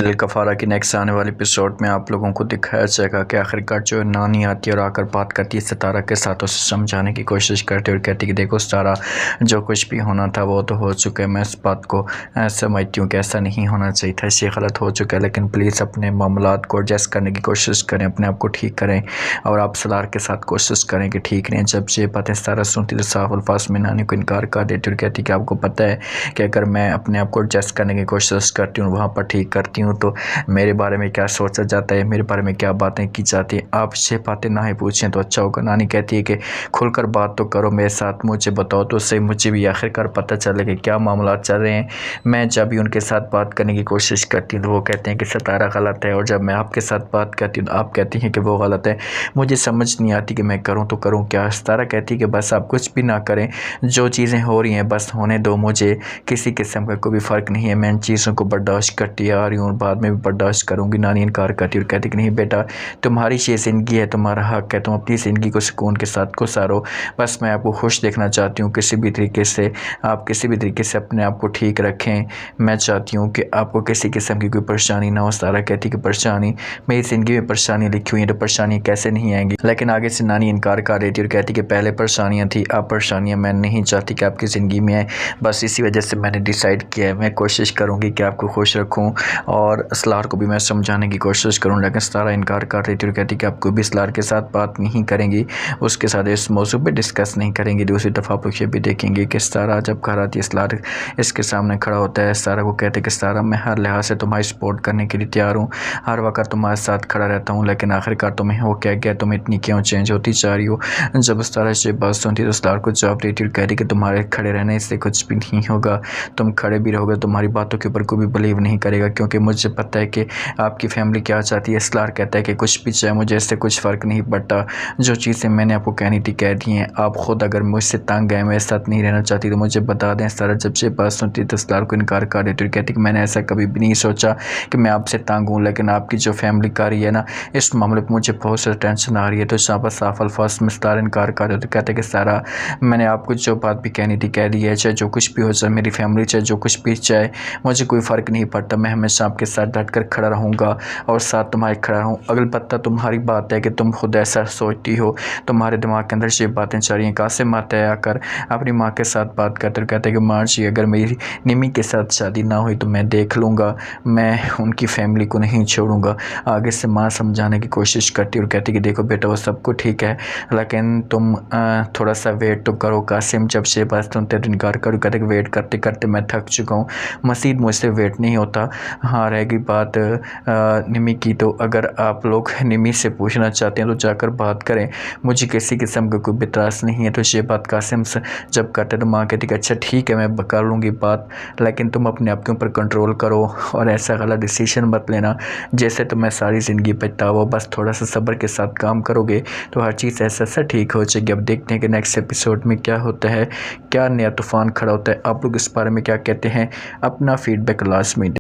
दिल कफ़ारा की नेक्स्ट आने वाले एपिसोड में आप लोगों को दिखाया जाएगा कि आखिरकार जो नानी आती है और आकर बात करती है सितारा के साथ, उसे समझाने की कोशिश करती है और कहती है कि देखो सितारा, जो कुछ भी होना था वो तो हो चुका है। मैं इस बात को समझती हूँ कि ऐसा नहीं होना चाहिए था, ये गलत हो चुका है, लेकिन प्लीज़ अपने मामलात को एडजस्ट करने की कोशिश करें, अपने आप को ठीक करें और आप सलार के साथ कोशिश करें कि ठीक रहें। जब ये बातें सितारा सुनती तो साफ अल्फाज में नानी को इनकार कर देती और कहती कि आपको पता है कि अगर मैं अपने आप को एडजस्ट करने की कोशिश करती हूँ, वहाँ पर ठीक करती हूँ, तो मेरे बारे में क्या सोचा जाता है, मेरे बारे में क्या बातें की जाती हैं। आप ये बातें ना ही पूछें तो अच्छा होगा। नानी कहती है कि खुलकर बात तो करो मेरे साथ, मुझे बताओ तो सही, मुझे भी आखिरकार पता चले कि क्या मामला चल रहे हैं। मैं जब भी उनके साथ बात करने की कोशिश करती हूँ तो वो कहते हैं कि सितारा गलत है, और जब मैं आपके साथ बात करती हूँ तो आप कहती हैं कि वो गलत है। मुझे समझ नहीं आती कि मैं करूँ तो करूँ क्या। सितारा कहती है कि बस आप कुछ भी ना करें, जो चीज़ें हो रही हैं बस होने दो, मुझे किसी किस्म का कोई भी फ़र्क नहीं है, मैं इन चीज़ों को बर्दाश्त करती आ रही हूँ, बाद में भी बर्दाश्त करूँगी। नानी इनकार करती और कहती कि नहीं बेटा, तुम्हारी ये ज़िंदगी है, तुम्हारा हक़ है, तुम अपनी ज़िंदगी को सुकून के साथ गुजारो। बस मैं आपको खुश देखना चाहती हूँ, किसी भी तरीके से आप किसी भी तरीके से अपने आप को ठीक रखें। मैं चाहती हूँ कि आपको किसी किस्म की कोई परेशानी ना हो। सारा कहती कि परेशानी, मेरी ज़िंदगी में परेशानी लिखी हुई है तो परेशानी कैसे नहीं आएंगी। लेकिन आगे से नानी इनकार कर देती और कहती कि पहले परेशानियाँ थी, अब परेशानियाँ मैं नहीं चाहती कि आपकी ज़िंदगी में आए। बस इसी वजह से मैंने डिसाइड किया है, मैं कोशिश करूँगी कि आपको खुश रखूँ और सलार को भी मैं समझाने की कोशिश करूँ। लेकिन सितारा इनकार कर रही थी और कहती कि आप कोई भी सलार के साथ बात नहीं करेंगी, उसके साथ इस मौजू पे डिस्कस नहीं करेंगी। दूसरी दफ़ा आप ये भी देखेंगे कि सितारा जब घर आती है, सलार इसके सामने खड़ा होता है। सितारा को कहते कि सितारा, मैं हर लिहाज से तुम्हारी सपोर्ट करने के लिए तैयार हूँ, हर वक्त तुम्हारे साथ खड़ा रहता हूँ, लेकिन आखिरकार तुम्हें हो क्या गया, तुम इतनी क्यों चेंज होती जा रही हो। जब सितारा ये बात सुनती तो सलार को जवाब देती और कहती कि तुम्हारे खड़े रहने से कुछ भी नहीं होगा, तुम खड़े भी रहोगे, तुम्हारी बातों के ऊपर कोई भी बिलीव नहीं करेगा, क्योंकि मुझे पता है कि आपकी फैमिली क्या चाहती है। सलार कहता है कि कुछ भी चाहे, मुझे इससे कुछ फ़र्क नहीं पड़ता, जो चीज़ें मैंने आपको कहनी थी कह दी हैं। आप ख़ुद अगर मुझसे तंग गए, मेरे साथ नहीं रहना चाहती तो मुझे बता दें। सलार जब ये बात सुनती तो सलार को इनकार कर देती और कहती कि मैंने ऐसा कभी भी नहीं सोचा कि मैं आपसे तंग हूँ, लेकिन आपकी जो फैमिली कर रही है ना, इस मामले पर मुझे बहुत ज़्यादा टेंशन आ रही है। तो यहाँ पर साफ अल्फाज में सलार इनकार कर देते, कहते कि सारा, मैंने आपको जो बात भी कहनी थी कह दी है, चाहे जो कुछ भी हो जाए, मेरी फैमिली चाहे जो कुछ भी चाहे, मुझे कोई फ़र्क नहीं पड़ता, मैं हमेशा आपके साथ डट कर खड़ा रहूँगा और साथ तुम्हारे खड़ा रहूँ। अलबत्ता तुम्हारी बात है कि तुम खुद ऐसा सोचती हो, तुम्हारे दिमाग के अंदर ये बातें चल रही हैं। कासिम आता है, आकर अपनी माँ के साथ बात करते और कहते हैं कि माँ जी, अगर मेरी निमी के साथ शादी ना हुई तो मैं देख लूँगा, मैं उनकी फैमिली को नहीं छोड़ूंगा। आगे से माँ समझाने की कोशिश करती और कहती कि देखो बेटा, वो सब कुछ ठीक है, लेकिन तुम थोड़ा सा वेट तो करो। कासिम जब से बात सुनते तो इनकार करो, कहते कि वेट करते करते मैं थक चुका हूँ, मज़ीद मुझसे वेट नहीं होता। हाँ, रहेगी बात निमी की, तो अगर आप लोग निमी से पूछना चाहते हैं तो जाकर बात करें, मुझे किसी किस्म का कोई बितरास नहीं है। तो ये बात कासिम से जब करते तो माँ कहती कि अच्छा ठीक है, मैं कर लूँगी बात, लेकिन तुम अपने आप के ऊपर कंट्रोल करो और ऐसा गलत डिसीजन मत लेना जैसे तुम्हें सारी ज़िंदगी पछताओ। बस थोड़ा सा सब्र के साथ काम करोगे तो हर चीज़ ऐसा ऐसा ठीक हो जाएगी। अब देखते हैं कि नेक्स्ट एपिसोड में क्या होता है, क्या नया तूफ़ान खड़ा होता है। आप लोग इस बारे में क्या कहते हैं, अपना फीडबैक लास्ट में